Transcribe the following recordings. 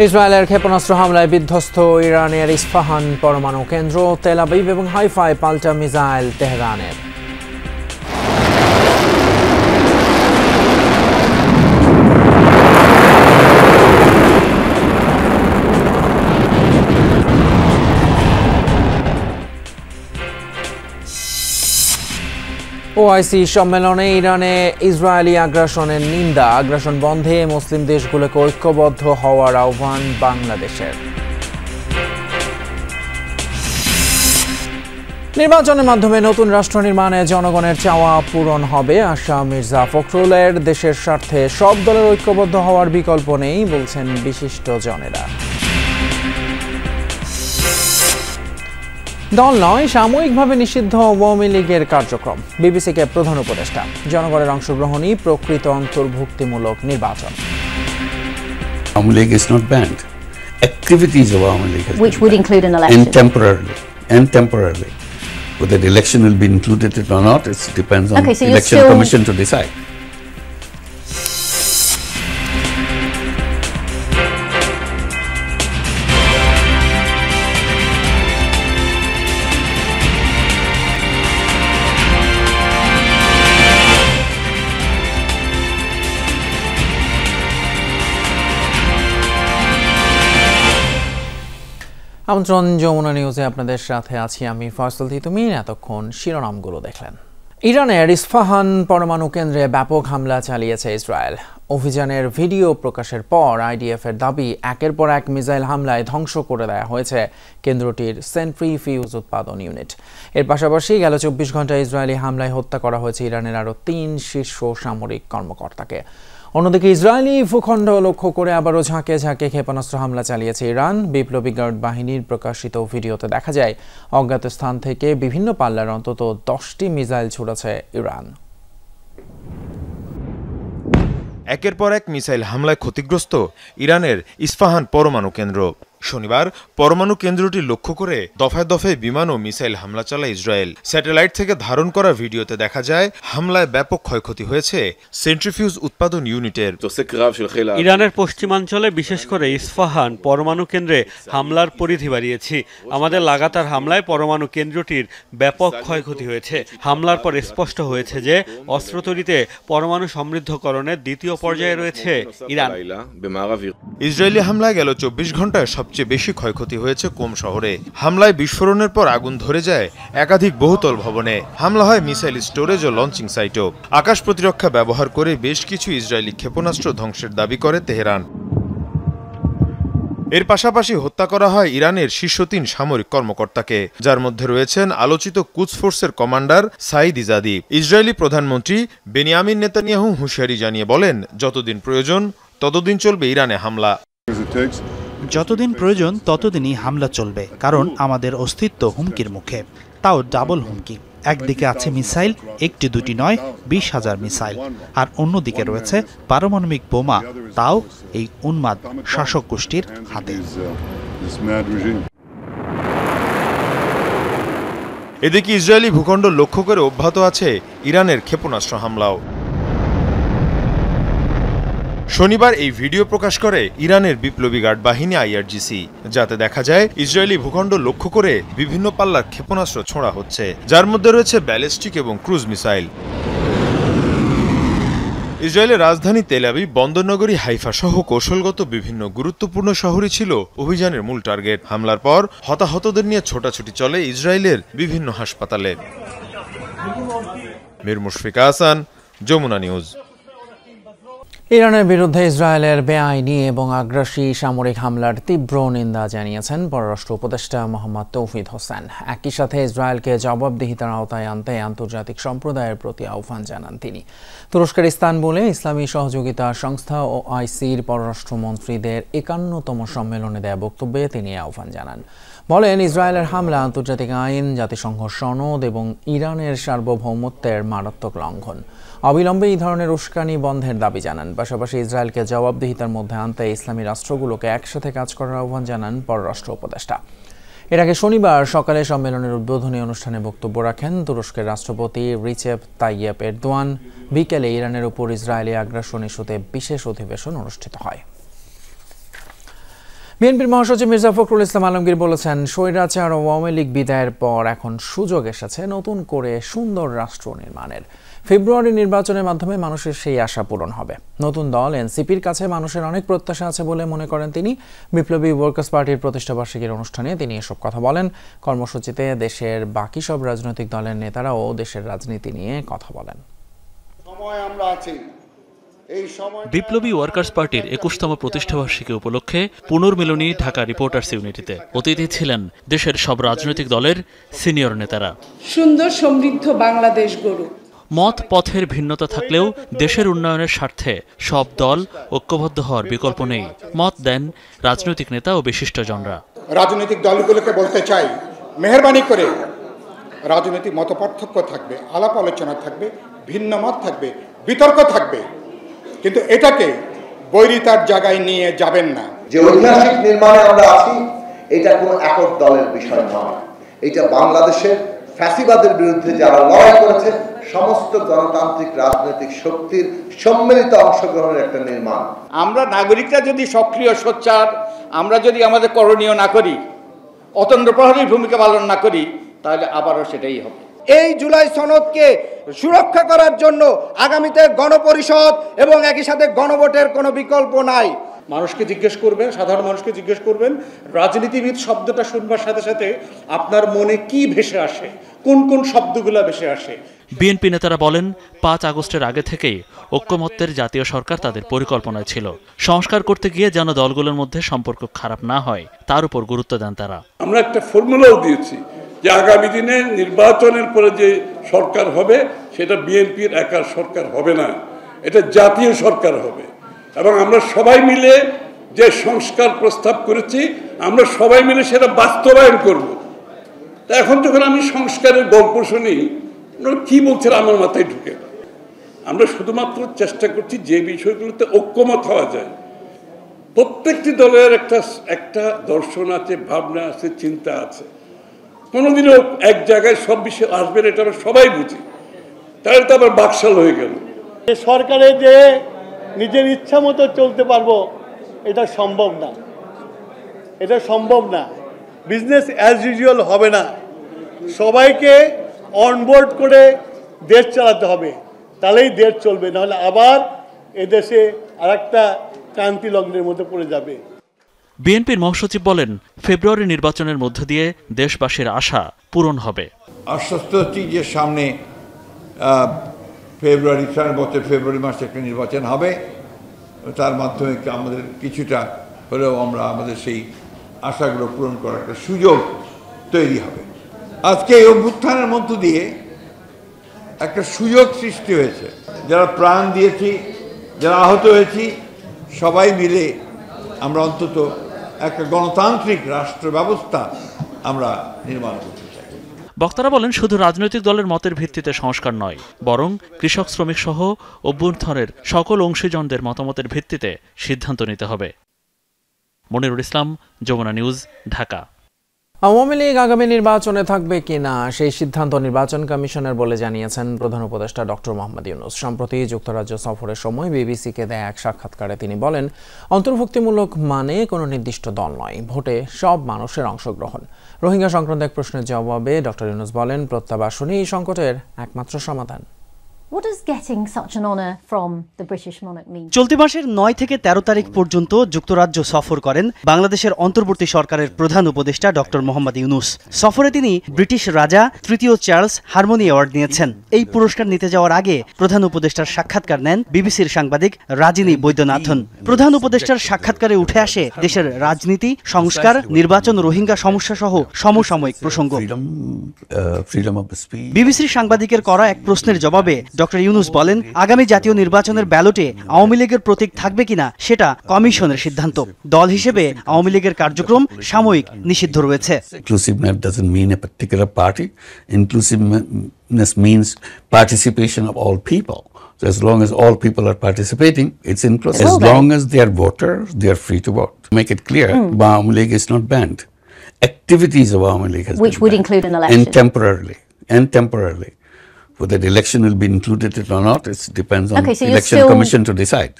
ইসরায়েলের ক্ষেপণাস্ত্র হামলায় বিধ্বস্ত ইরানের ইস্পাহান পরমাণু কেন্দ্র, তেল আবিব এবং হাইফায় পাল্টা মিসাইল তেহরানের। ওআইসি সম্মেলনে ইরানে ইসরায়েলি আগ্রাসনের নিন্দা, আগ্রাসন বন্ধে মুসলিম দেশগুলোকে ঐক্যবদ্ধ হওয়ার আহ্বান বাংলাদেশের। নির্বাচনের মাধ্যমে নতুন রাষ্ট্র নির্মাণে জনগণের চাওয়া পূরণ হবে আশা মির্জা ফখরুলের। দেশের স্বার্থে সব দলের ঐক্যবদ্ধ হওয়ার বিকল্প নেই বলছেন বিশিষ্ট জনেরা। দল নয়, সাময়িকভাবে নিষিদ্ধ আওয়ামী লীগের কার্যক্রম, বিবিসিকে প্রধান উপদেষ্টা। জনগণের অংশগ্রহণই প্রকৃত অন্তর্ভুক্তিমূলক নির্বাচন। Awami League is not banned. Activities of Awami League has which would include an election. And temporarily. Whether the election will be included or not, it depends on the election commission to decide. আমন্ত্রণ যমুনা নিউজে, আপনাদের সাথে আছি আমি ফয়সাল তিতুমির। এতক্ষণ শিরোনামগুলো দেখলেন। ইরানের ইস্পাহান পরমাণু কেন্দ্রে ব্যাপক হামলা চালিয়েছে ইসরায়েল। অভিযানের ভিডিও প্রকাশের পর আইডিএফের দাবি, একের পর এক মিসাইল হামলায় ধ্বংস করে দেওয়া হয়েছে কেন্দ্রটির সেন্ট্রিফিউজ উৎপাদন ইউনিট। এর পাশাপাশি গেল 24 ঘন্টায় ইসরায়েলি হামলায় হত্যা করা হয়েছে ইরানের আরও 3 শীর্ষ সামরিক কর্মকর্তাকে। অন্যদিকে ইসরায়েলি ভূখণ্ড লক্ষ্য করে আবারও ঝাঁকে ঝাঁকে ক্ষেপণাস্ত্র হামলা চালিয়েছে ইরান। বিপ্লবী গার্ড বাহিনীর প্রকাশিত ভিডিওতে দেখা যায় অজ্ঞাত স্থান থেকে বিভিন্ন পাল্লার অন্তত 10টি মিসাইল ছুড়েছে ইরান। একের পর এক মিসাইল হামলায় ক্ষতিগ্রস্ত ইরানের ইস্পাহান পরমাণু কেন্দ্র। শনিবার পরমাণু কেন্দ্রটি লক্ষ্য করে দফায় দফায় বিমান ও মিসাইল হামলা চালায় ইসরায়েল। স্যাটেলাইট থেকে ধারণ করা ভিডিওতে দেখা যায় হামলায় ব্যাপক ক্ষয়ক্ষতি হয়েছে সেন্ট্রিফিউজ উৎপাদন ইউনিটের। ইরানের পশ্চিমাঞ্চলে বিশেষ করে ইস্পাহান পরমাণু কেন্দ্রে হামলার পরিধি বাড়িয়েছি। আমাদের লাগাতার হামলায় পরমাণু কেন্দ্রটির ব্যাপক ক্ষয়ক্ষতি হয়েছে। হামলার পর স্পষ্ট হয়েছে যে অস্ত্র তৈরিতে পরমাণু সমৃদ্ধকরণের দ্বিতীয় পর্যায়ে রয়েছে ইরান। ইসরায়েলি হামলায় গেল 24 ঘন্টায় সবচেয়ে বেশি ক্ষয়ক্ষতি হয়েছে কোম শহরে। হামলায় বিস্ফোরণের পর আগুন ধরে যায় একাধিক বহুতল ভবনে। হামলা হয় মিসাইল স্টোরেজ ও লঞ্চিং সাইটও। আকাশ প্রতিরক্ষা ব্যবহার করে বেশ কিছু ইসরায়েলি ক্ষেপণাস্ত্র ধ্বংসের দাবি করে তেহরান। এর পাশাপাশি হত্যা করা হয় ইরানের শীর্ষ 3 সামরিক কর্মকর্তাকে, যার মধ্যে রয়েছেন আলোচিত কুদস ফোর্সের কমান্ডার সাইদ ইজাদি। ইসরায়েলি প্রধানমন্ত্রী বেনিয়ামিন নেতানিয়াহু হুঁশিয়ারি জানিয়ে বলেন, যতদিন প্রয়োজন ততদিন চলবে ইরানে হামলা। যতদিন প্রয়োজন ততদিনই হামলা চলবে, কারণ আমাদের অস্তিত্ব হুমকির মুখে, তাও ডাবল হুমকি। একদিকে আছে মিসাইল, একটি দুটি নয়, 20,000 মিসাইল, আর অন্যদিকে রয়েছে পারমাণবিক বোমা, তাও এই উন্মাদ শাসক গোষ্ঠীর হাতে। এদিকে ইসরায়েলি ভূখণ্ড লক্ষ্য করে অব্যাহত আছে ইরানের ক্ষেপণাস্ত্র হামলাও। শনিবার এই ভিডিও প্রকাশ করে ইরানের বিপ্লবী গার্ড বাহিনী IRGC, যাতে দেখা যায় ইসরায়েলি ভূখণ্ড লক্ষ্য করে বিভিন্ন পাল্লার ক্ষেপণাস্ত্র ছোড়া হচ্ছে, যার মধ্যে রয়েছে ব্যালিস্টিক এবং ক্রুজ মিসাইল। ইসরায়েলের রাজধানী তেল আবিব, বন্দরনগরী হাইফা সহ কৌশলগত বিভিন্ন গুরুত্বপূর্ণ শহরই ছিল অভিযানের মূল টার্গেট। হামলার পর হতাহতদের নিয়ে ছোটাছুটি চলে ইসরায়েলের বিভিন্ন হাসপাতালে। মীর মুশফিকা হাসান, যমুনা নিউজ। ইরানের বিরুদ্ধে ইসরায়েলের বেআইনি এবং আগ্রাসী সামরিক হামলার তীব্র নিন্দা জানিয়েছেন পররাষ্ট্র উপদেষ্টা মোহাম্মদ তৌহিদ হোসেন। একই সাথে ইসরায়েলকে জবাবদিহিতার আওতায় আনতে আন্তর্জাতিক সম্প্রদায়ের প্রতি আহ্বান জানান তিনি। তুরস্কের ইস্তানবুলে ইসলামী সহযোগিতা সংস্থা ও OICর পররাষ্ট্রমন্ত্রীদের 51তম সম্মেলনে দেয়া বক্তব্যে তিনি আহ্বান জানান। বলেন, ইসরায়েলের হামলা আন্তর্জাতিক আইন, জাতিসংঘ সনদ এবং ইরানের সার্বভৌমত্বের মারাত্মক লঙ্ঘন। অবিলম্বে এই ধরনের উস্কানি বন্ধের দাবি জানান। পাশাপাশি ইসরায়েলকে জবাবদিহিতার মধ্যে আনতে ইসলামী রাষ্ট্রগুলোকে একসাথে কাজ করার আহ্বান জানান পররাষ্ট্র উপদেষ্টা। এর আগে শনিবার সকালে সম্মেলনের উদ্বোধনী অনুষ্ঠানে বক্তব্য রাখেন তুরস্কের রাষ্ট্রপতি রিচেপ তাইয়েপ এরদোয়ান। বিকেলে ইরানের উপর ইসরায়েলি আগ্রাসন ইস্যুতে বিশেষ অধিবেশন অনুষ্ঠিত হয়। বিএনপির মহাসচিব মির্জা ফখরুল ইসলাম আলমগীর বলেছেন, স্বৈরাচার ও আওয়ামী লীগ বিদায়ের পর এখন সুযোগ এসেছে নতুন করে সুন্দর রাষ্ট্র নির্মাণের। ফেব্রুয়ারি নির্বাচনের মাধ্যমে মানুষের সেই আশা পূরণ হবে। নতুন দল এনসিপির কাছে মানুষের অনেক প্রত্যাশা আছে বলে মনে করেন তিনি। বিপ্লবী ওয়ার্কার্স পার্টির প্রতিষ্ঠাবার্ষিকীর অনুষ্ঠানে তিনি এসব কথা বলেন। কর্মসূচিতে দেশের বাকি সব রাজনৈতিক দলের নেতারাও দেশের রাজনীতি নিয়ে কথা বলেন। বিপ্লবী ওয়ার্কার্স পার্টির ২১তম প্রতিষ্ঠাবার্ষিকী উপলক্ষে পুনর্মিলনী ঢাকা রিপোর্টার্স ইউনিটিতে অতিথি ছিলেন দেশের সব রাজনৈতিক দলের সিনিয়র নেতারা। সুন্দর সমৃদ্ধ বাংলাদেশ গড়ু। মত পথের ভিন্নতা থাকলেও দেশের উন্নয়নের স্বার্থে সব দল ঐক্যবদ্ধ হওয়ার বিকল্প নেই মত দেন রাজনৈতিক নেতা ও বিশিষ্টজনরা। রাজনৈতিক দলগুলোকে বলতে চাই, মেহেরবানি করে রাজনৈতিক মতপার্থক্য থাকবে, আলাপ আলোচনা থাকবে, ভিন্ন মত থাকবে, বিতর্ক থাকবে, কিন্তু এটাকে বৈরিতার জায়গায় নিয়ে যাবেন না। যে ঐতিহাসিক নির্মাণে আমরা আছি, এটা কোনো একক দলের বিষয় নয়। এটা বাংলাদেশের ফ্যাসিবাদের বিরুদ্ধে যারা লড়াই করেছে সমস্ত গণতান্ত্রিক রাজনৈতিক শক্তির সম্মিলিত অংশগ্রহণের একটা নির্মাণ। আমরা নাগরিকরা যদি সক্রিয় সোচ্চার, আমরা যদি আমাদের করণীয় না করি, অতন্ত্র প্রহরীর ভূমিকা পালন না করি, তাহলে আবারও সেটাই হবে। এই জুলাই সনদকে সুরক্ষা করার জন্য আগামীতে গণপরিষদ এবং একই সাথে গণভোটের কোনো বিকল্প নাই। মানুষকে জিজ্ঞেস করবেন, সাধারণ মানুষকে জিজ্ঞেস করবেন, রাজনীতিবিদ শব্দটা শুনবার সাথে সাথে আপনার মনে কি ভেসে আসে, কোন কোন শব্দগুলো ভেসে আসে। বিএনপি নেতারা বলেন, ৫ আগস্টের আগে থেকেই ঐক্যমত্যের জাতীয় সরকার তাদের পরিকল্পনায় ছিল। সংস্কার করতে গিয়ে যেন দলগুলোর মধ্যে সম্পর্ক খারাপ না হয় তার উপর গুরুত্ব দেন তারা। আমরা একটা ফর্মুলাও দিয়েছি যে আগামী দিনে নির্বাচনের পরে যে সরকার হবে সেটা বিএনপির একার সরকার হবে না, এটা জাতীয় সরকার হবে। এবং আমরা সবাই মিলে যে সংস্কার প্রস্তাব করেছি, আমরা সবাই মিলে সেটা বাস্তবায়ন করব। তা এখন যখন আমি সংস্কারের গল্প শুনি, কি বলছেন আমার মাথায় ঢুকে। আমরা শুধুমাত্র চেষ্টা করছি যে বিষয়গুলোতে ঐক্যমত হওয়া যায়। প্রত্যেকটি দলের একটা দর্শন আছে, ভাবনা আছে, চিন্তা আছে। কোনোদিনও এক জায়গায় সব বিষয় আসবেন এটা আমরা সবাই বুঝি, তাহলে তো আবার বাকশাল হয়ে গেল। সরকারে যে নিজের ইচ্ছা মতো চলতে পারবো এটা সম্ভব না, এটা সম্ভব না। বিজনেস অ্যাজ ইউজুয়াল হবে না। সবাইকে অনবোর্ড করে দেশ চালাতে হবে, তাহলেই দেশ চলবে, নাহলে আবার এদেশে আরেকটা ক্রান্তি লগ্নের মধ্যে পড়ে যাবে। বিএনপির মহাসচিব বলেন, ফেব্রুয়ারি নির্বাচনের মধ্য দিয়ে দেশবাসীর আশা পূরণ হবে। আশ্বস্ত হচ্ছি যে সামনে ফেব্রুয়ারি মাসে একটা নির্বাচন হবে, তার মাধ্যমে আমাদের কিছুটা হলেও আমরা আমাদের সেই আশাগুলো পূরণ করার একটা সুযোগ তৈরি হবে। আজকে এই অভ্যুত্থানের মধ্য দিয়ে একটা সুযোগ সৃষ্টি হয়েছে। যারা প্রাণ দিয়েছি, যারা আহত হয়েছি, সবাই মিলে আমরা অন্তত একটা গণতান্ত্রিক রাষ্ট্র ব্যবস্থা আমরা নির্মাণ করতে চাই। বক্তারা বলেন, শুধু রাজনৈতিক দলের মতের ভিত্তিতে সংস্কার নয়, বরং কৃষক, শ্রমিক সহ অভ্যুত্থানের সকল অংশীজনদের মতামতের ভিত্তিতে সিদ্ধান্ত নিতে হবে। মনিরুল ইসলাম, যমুনা নিউজ, ঢাকা। আওয়ামী লীগ আগামী নির্বাচনে থাকবে কিনা সেই সিদ্ধান্ত নির্বাচন কমিশনের বলে জানিয়েছেন প্রধান উপদেষ্টা ডক্টর মোহাম্মদ ইউনূস। সম্প্রতি যুক্তরাজ্য সফরের সময় বিবিসিকে দেয়া এক সাক্ষাৎকারে তিনি বলেন, অন্তর্ভুক্তিমূলক মানে কোনো নির্দিষ্ট দল নয়, ভোটে সব মানুষের অংশগ্রহণ। রোহিঙ্গা সংক্রান্ত এক প্রশ্নের জবাবে ডক্টর ইউনূস বলেন, প্রত্যাবাসনই এই সংকটের একমাত্র সমাধান। চলতি মাসের ৯ থেকে ১৩ তারিখ পর্যন্ত যুক্তরাজ্য সফর করেন বাংলাদেশের অন্তর্বর্তী সরকারের প্রধান উপদেষ্টা ডক্টর মোহাম্মদ ইউনূস। সফরে তিনি ব্রিটিশ রাজা তৃতীয় চার্লস হারমোনি অ্যাওয়ার্ড নিয়েছেন। এই পুরস্কার নিতে যাওয়ার আগে প্রধান উপদেষ্টার সাক্ষাৎকার নেন বিবিসির সাংবাদিক রাজিনী বৈদ্যনাথন। প্রধান উপদেষ্টার সাক্ষাৎকারে উঠে আসে দেশের রাজনীতি, সংস্কার, নির্বাচন, রোহিঙ্গা সমস্যা সহ সমসাময়িক প্রসঙ্গ। বিবিসির সাংবাদিকের করা এক প্রশ্নের জবাবে ডক্টর ইউনূস বলেন, আগামী জাতীয় নির্বাচনের ব্যালটে আওয়ামী লীগের প্রতীক থাকবে কিনা সেটা কমিশনের সিদ্ধান্ত। দল হিসেবে আওয়ামী লীগের কার্যক্রম সাময়িক নিষিদ্ধ রয়েছে। Inclusiveness doesn't mean a particular party. Inclusiveness means participation of all people. So as long as all people are participating, it's inclusive. As long as they are voters, they are free to vote. To make it clear, Awami League is not banned. Activities of Awami League has which would include an election. And temporarily. Whether the election will be included or not, it depends on the election commission to decide.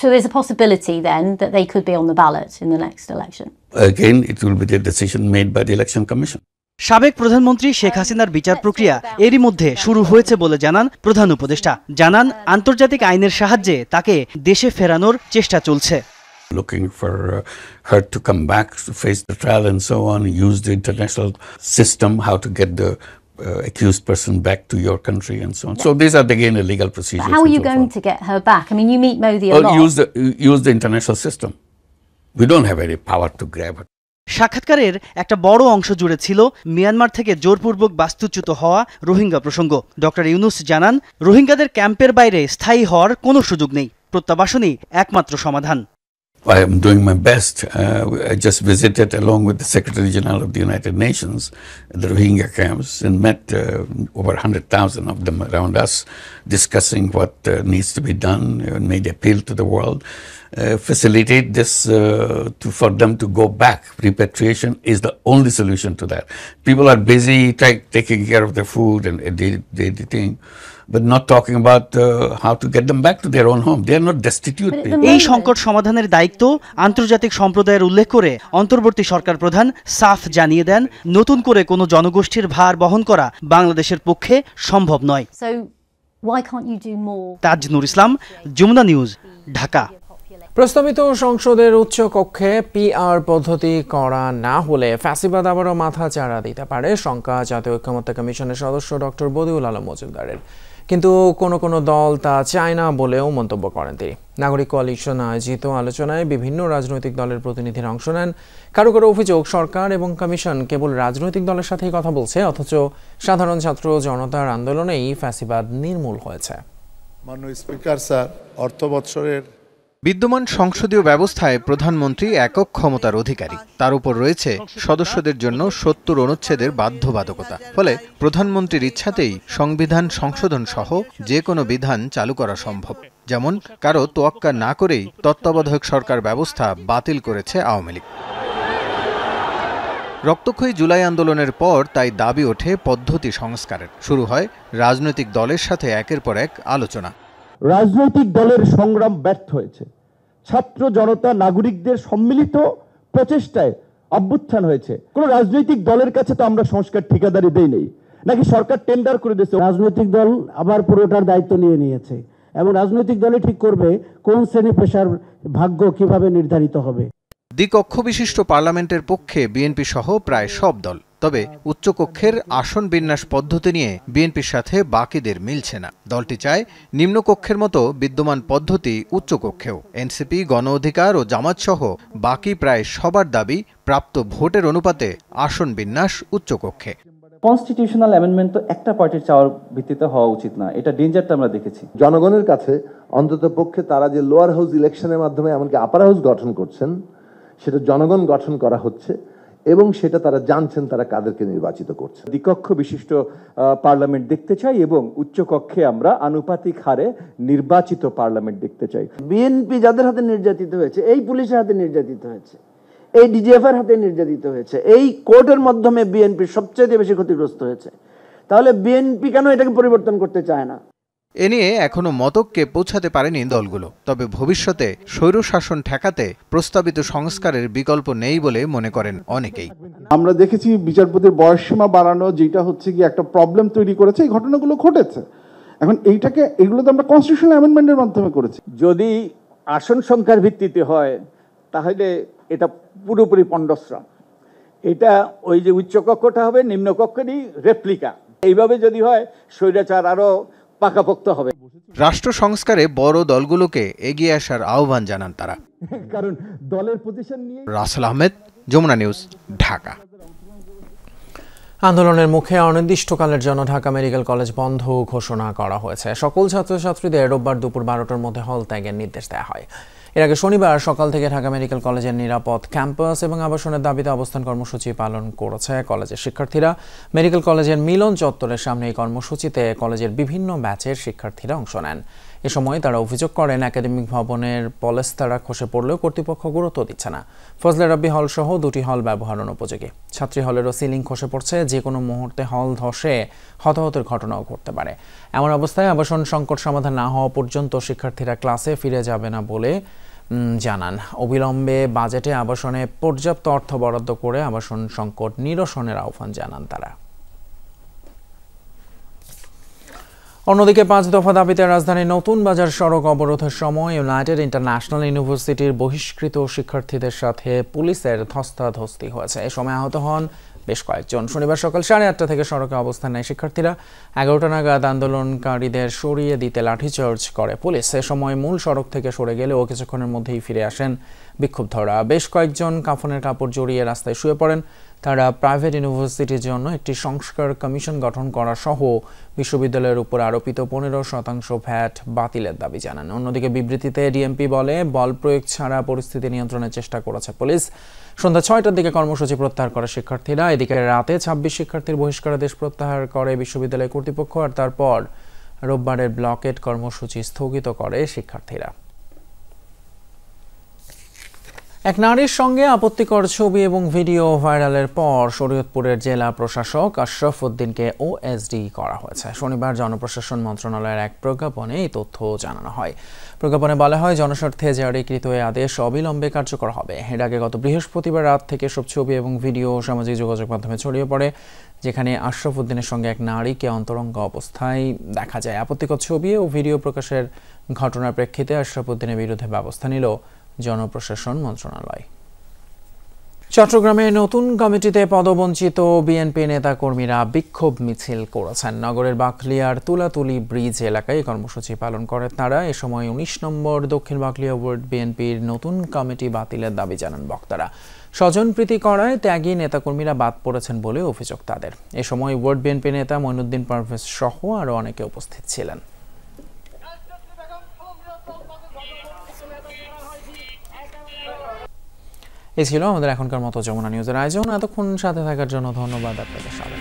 So there's a possibility then that they could be on the ballot in the next election. Again, it will be the decision made by the Election Commission. সাবেক প্রধানমন্ত্রী শেখ হাসিনার বিচার প্রক্রিয়া এরই মধ্যে শুরু হয়েছে বলে জানান প্রধান উপদেষ্টা। জানান আন্তর্জাতিক আইনের সাহায্যে তাকে দেশে ফেরানোর চেষ্টা চলছে। Looking for her to come back to face the trial and so on, use the international system, how to get the accused person back to your country and so on. So these are again the legal procedures. But how are you going to get her back? I mean, you meet Modi a lot. Use the international system. We don't have any power to grab her. সাক্ষাৎকারের একটা বড় অংশ জুড়ে ছিল Myanmar থেকে জোরপূর্বক বাস্তুচ্যুত হওয়া রোহিঙ্গা প্রসঙ্গ। ডক্টর ইউনুস জানান, রোহিঙ্গাদের ক্যাম্পের বাইরে স্থায়ী হওয়ার কোনো সুযোগ নেই, প্রত্যাবাসনই একমাত্র সমাধান। I am doing my best. I just visited along with the Secretary General of the United Nations the Rohingya camps and met over 100,000 of them around us, discussing what needs to be done and made appeal to the world. Facilitate this for them to go back. Repatriation is the only solution to that. People are busy taking care of their food and daily thing, but not talking about how to get them back to their own home. They are not destitute people. এই সংকট সমাধানের দায়িত্ব আন্তর্জাতিক সম্প্রদায়ের উল্লেখ করে অন্তর্বর্তী সরকার প্রধান সাফ জানিয়ে দেন, নতুন করে কোনো জনগোষ্ঠীর ভার বহন করা বাংলাদেশের পক্ষে সম্ভব নয়। তাজনুর ইসলাম, যমুনা নিউজ, ঢাকা। প্রস্তাবিত সংসদের উচ্চ কক্ষে পিআর পদ্ধতি করা না হলে ফ্যাসিবাদ আবারও মাথা চাড়া দিতে পারে শঙ্কা জাতীয় ঐক্যমত্য কমিশনের সদস্য ডক্টর বদিউল আলম মজুমদারের। কিন্তু কোনো দল তা চায় না বলেও মন্তব্য করেন তিনি। নাগরিক কোয়ালিশন আয়োজিত আলোচনায় বিভিন্ন রাজনৈতিক দলের প্রতিনিধিরা অংশ নেন। কারো অভিযোগ, সরকার এবং কমিশন কেবল রাজনৈতিক দলের সাথেই কথা বলছে, অথচ সাধারণ ছাত্র জনতার আন্দোলনেই ফ্যাসিবাদ নির্মূল হয়েছে। মাননীয় স্পিকার স্যার, অর্থ বৎসরের বিদ্যমান সংসদীয় ব্যবস্থায় প্রধানমন্ত্রী একক ক্ষমতার অধিকারী, তার উপর রয়েছে সদস্যদের জন্য ৭০ অনুচ্ছেদের বাধ্যবাধকতা। ফলে প্রধানমন্ত্রীর ইচ্ছাতেই সংবিধান সংশোধন সহ যে কোনো বিধান চালু করা সম্ভব। যেমন কারো তোয়াক্কা না করেই তত্ত্বাবধায়ক সরকার ব্যবস্থা বাতিল করেছে আওয়ামী লীগ। রক্তক্ষয়ী জুলাই আন্দোলনের পর তাই দাবি ওঠে পদ্ধতি সংস্কারের। শুরু হয় রাজনৈতিক দলের সাথে একের পর এক আলোচনা। রাজনৈতিক দলের সংগ্রাম ব্যর্থ হয়েছে, ছাত্র জনতা নাগরিকদের সম্মিলিত প্রচেষ্টায় অভ্যুত্থান হয়েছে। কোন রাজনৈতিক দলের কাছে তো আমরা সংস্কার ঠিকাদারি দেই নেই, নাকি সরকার টেন্ডার করে দিয়েছে। রাজনৈতিক দল আবার পুরোটার দায়িত্ব নিয়েছে এবং রাজনৈতিক দলই ঠিক করবে কোন শ্রেণী পেশার ভাগ্য কিভাবে নির্ধারিত হবে। দ্বিকক্ষ বিশিষ্ট পার্লামেন্টের পক্ষে বিএনপি সহ প্রায় সব দল। তবে উচ্চকক্ষের আসন বিন্যাস পদ্ধতি নিয়ে বিএনপির সাথে বাকিদের মিলছে না। দলটি চায় নিম্নকক্ষের মতো বিদ্যমান পদ্ধতি উচ্চকক্ষেও। এনসিপি, গণ অধিকার ও জামাত সহ বাকি প্রায় সবার দাবি প্রাপ্ত ভোটের অনুপাতে আসন বিন্যাস উচ্চকক্ষে। কনস্টিটিউশনাল অ্যামেন্ডমেন্ট তো একটা পার্টির চাওয়ার ভিত্তিতে হওয়া উচিত না, এটা ডেঞ্জারটা আমরা দেখেছি। জনগণের কাছে অন্তত পক্ষে তারা যে লোয়ার হাউস ইলেকশনের মাধ্যমে এমনকি আপার হাউস গঠন করছেন, সেটা জনগণ গঠন করা হচ্ছে এবং সেটা তারা জানছেন তারা কাদেরকে নির্বাচিত করছে। দ্বিকক্ষ বিশিষ্ট পার্লামেন্ট দেখতে চাই এবং উচ্চকক্ষে আমরা আনুপাতিক হারে নির্বাচিত পার্লামেন্ট দেখতে চাই। বিএনপি যাদের হাতে নির্যাতিত হয়েছে, এই পুলিশের হাতে নির্যাতিত হয়েছে, এই ডিজিএফ এর হাতে নির্যাতিত হয়েছে, এই কোর্টের মাধ্যমে বিএনপি সবচেয়ে বেশি ক্ষতিগ্রস্ত হয়েছে, তাহলে বিএনপি কেন এটাকে পরিবর্তন করতে চায় না? এ নিয়ে এখনো মতককে পৌঁছাতে পারেনি দলগুলো। তবে ভবিষ্যতে স্বৈরশাসন ঠেকাতে প্রস্তাবিত সংস্কারের বিকল্প নেই বলে মনে করেন অনেকেই। আমরা দেখেছি বিচারপতির বয়সসীমা বাড়ানো, যেটা হচ্ছে কি একটা প্রবলেম তৈরি করেছে, এই ঘটনাগুলো ঘটেছে। এখন এগুলো তো আমরা কনস্টিটিউশনাল অ্যামেন্ডমেন্টের মাধ্যমে করেছি। যদি আসন সংখ্যার ভিত্তিতে হয় তাহলে এটা পুরোপুরি পণ্ডশ্রম। এটা ওই যে উচ্চকক্ষটা হবে নিম্নকক্ষেরই রেপ্লিকা। এইভাবে যদি হয় স্বৈরাচার আরো পাকাপোক্ত হবে। রাষ্ট্র সংস্কারে বড় দলগুলোকে এগিয়ে আসার আহ্বান জানান তারা। কারণ দলের পজিশন নিয়ে। রাসেল আহমেদ, যমুনা নিউজ, ঢাকা। আন্দোলনের মুখে অনির্দিষ্টকালের জন্য ঢাকা মেডিকেল কলেজ বন্ধ ঘোষণা করা হয়েছে। সকল ছাত্রছাত্রীদের রোববার দুপুর 12টার মধ্যে হল ত্যাগের নির্দেশ দেওয়া হয়। এর আগে শনিবার সকাল থেকে ঢাকা মেডিকেল কলেজের নিরাপদ ক্যাম্পাস এবং আবাসনের দাবিতে অবস্থান কর্মসূচি পালন করেছে কলেজের শিক্ষার্থীরা। মেডিকেল কলেজের মিলন চত্বরের সামনে এই কর্মসূচিতে কলেজের বিভিন্ন ব্যাচের শিক্ষার্থীরা অংশ নেন। এ সময় তারা অভিযোগ করেন একাডেমিক ভবনের পলেস্তারা খসে পড়লেও কর্তৃপক্ষ গুরুত্ব দিচ্ছে না। ফজলে রাব্বি হল সহ 2টি হল ব্যবহার অনুপযোগী। ছাত্রী হলেরও সিলিং খসে পড়ছে, যে কোনো মুহূর্তে হল ধসে হতাহতের ঘটনাও ঘটতে পারে। এমন অবস্থায় আবাসন সংকট সমাধান না হওয়া পর্যন্ত শিক্ষার্থীরা ক্লাসে ফিরে যাবে না বলে জানান। অবিলম্বে বাজেটে আবাসনে পর্যাপ্ত অর্থ বরাদ্দ করে আবাসন সংকট নিরসনের আহ্বান জানান তারা। অন্যদিকে 5 দফা দাবিতে রাজধানীর নতুন বাজার সড়ক অবরোধের সময় ইউনাইটেড ইন্টারন্যাশনাল ইউনিভার্সিটির বহিষ্কৃত শিক্ষার্থীদের সাথে পুলিশের ধস্তাধস্তি হয়েছে। এ সময় আহত হন বেশ কয়েকজন। শনিবার সকাল 8:30 থেকে সড়কে অবস্থান নেয় শিক্ষার্থীরা। 11টা নাগাদ আন্দোলনকারীদের সরিয়ে দিতে লাঠিচার্জ করে পুলিশ। এ সময় মূল সড়ক থেকে সরে গেলেও কিছুক্ষণের মধ্যেই ফিরে আসেন বিক্ষুব্ধরা। বেশ কয়েকজন কাফনের কাপড় জড়িয়ে রাস্তায় শুয়ে পড়েন। তারা প্রাইভেট ইউনিভার্সিটির জন্য একটি সংস্কার কমিশন গঠন করা সহ বিশ্ববিদ্যালয়ের উপর আরোপিত 15% ভ্যাট বাতিলের দাবি জানান। অন্যদিকে বিবৃতিতে ডিএমপি বলে, বল প্রয়োগ ছাড়া পরিস্থিতি নিয়ন্ত্রণের চেষ্টা করেছে পুলিশ। সন্ধ্যা 6টার দিকে কর্মসূচি প্রত্যাহার করে শিক্ষার্থীরা। এদিকে রাতে 26 শিক্ষার্থীর বহিষ্কারাদেশ প্রত্যাহার করে বিশ্ববিদ্যালয় কর্তৃপক্ষ, আর তারপর রোববারের ব্লকেট কর্মসূচি স্থগিত করে শিক্ষার্থীরা। এক নারীর সঙ্গে আপত্তিকর ছবি এবং ভিডিও ভাইরালের পর শরীয়তপুরের জেলা প্রশাসক আশরাফ উদ্দিনকে ওএসডি করা হয়েছে। শনিবার জনপ্রশাসন মন্ত্রণালয়ের এক প্রজ্ঞাপনে এই তথ্য জানানো হয়। প্রজ্ঞাপনে বলা হয়, জনস্বার্থে জারিকৃত এই আদেশ অবিলম্বে কার্যকর হবে। এর আগে গত বৃহস্পতিবার রাত থেকে সব ছবি এবং ভিডিও সামাজিক যোগাযোগ মাধ্যমে ছড়িয়ে পড়ে, যেখানে আশরাফ উদ্দিনের সঙ্গে এক নারীকে অন্তরঙ্গ অবস্থায় দেখা যায়। আপত্তিকর ছবি ও ভিডিও প্রকাশের ঘটনার প্রেক্ষিতে আশরাফ উদ্দিনের বিরুদ্ধে ব্যবস্থা নিল জনপ্রশাসন মন্ত্রণালয়। চট্টগ্রামে নতুন কমিটিতে পদবঞ্চিত বিএনপি নেতাকর্মীরা বিক্ষোভ মিছিল করেছেন। নগরের বাকলিয়ার তুলাতুলি ব্রিজ এলাকায় কর্মসূচি পালন করে তারা। এ সময় 19 নম্বর দক্ষিণ বাকলিয়া ওয়ার্ড বিএনপির নতুন কমিটি বাতিলের দাবি জানান বক্তারা। স্বজনপ্রীতি করায় ত্যাগী নেতাকর্মীরা বাদ পড়েছেন বলে অভিযোগ তাদের। এ সময় ওয়ার্ড বিএনপি নেতা মঈনুদ্দিন পারভেজ সহ আরও অনেকে উপস্থিত ছিলেন। এই ছিল আমাদের এখনকার মতো যমুনা নিউজের আয়োজন। এতক্ষণ সাথে থাকার জন্য ধন্যবাদ আপনাদের সবাইকে।